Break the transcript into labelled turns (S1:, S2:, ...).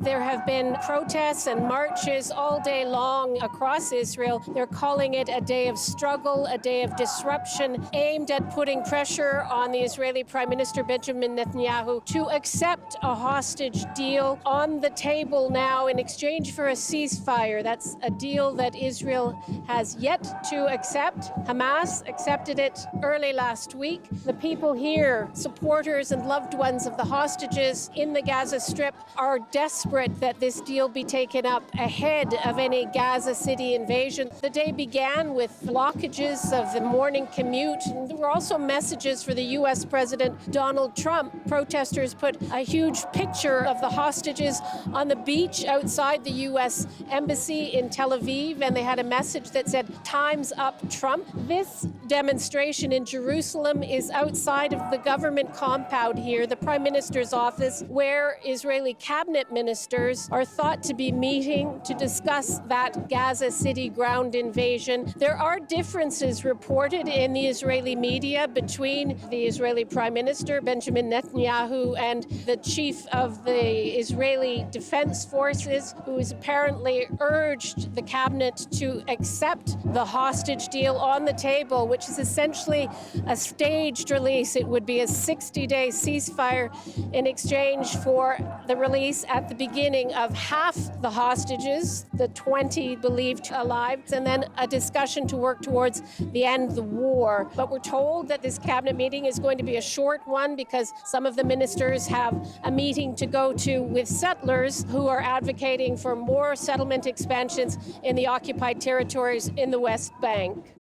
S1: There have been protests and marches all day long across Israel. They're calling it a day of struggle, a day of disruption, aimed at putting pressure on the Israeli Prime Minister Benjamin Netanyahu to accept a hostage deal on the table now in exchange for a ceasefire. That's a deal that Israel has yet to accept. Hamas accepted it early last week. The people here, supporters and loved ones of the hostages in the Gaza Strip, are desperate that this deal be taken up ahead of any Gaza City invasion. The day began with blockages of the morning commute. And there were also messages for the U.S. President Donald Trump. Protesters put a huge picture of the hostages on the beach outside the U.S. Embassy in Tel Aviv, and they had a message that said, "Time's up, Trump." This demonstration in Jerusalem is outside of the government compound here, the Prime Minister's office, where Israeli cabinet ministers are thought to be meeting to discuss that Gaza City ground invasion. There are differences reported in the Israeli media between the Israeli Prime Minister, Benjamin Netanyahu, and the chief of the Israeli Defense Forces, who has apparently urged the cabinet to accept the hostage deal on the table, which is essentially a staged release. It would be a 60-day ceasefire in exchange for the release at the beginning of half the hostages, the 20 believed alive, and then a discussion to work towards the end of the war. But we're told that this cabinet meeting is going to be a short one because some of the ministers have a meeting to go to with settlers who are advocating for more settlement expansions in the occupied territories in the West Bank.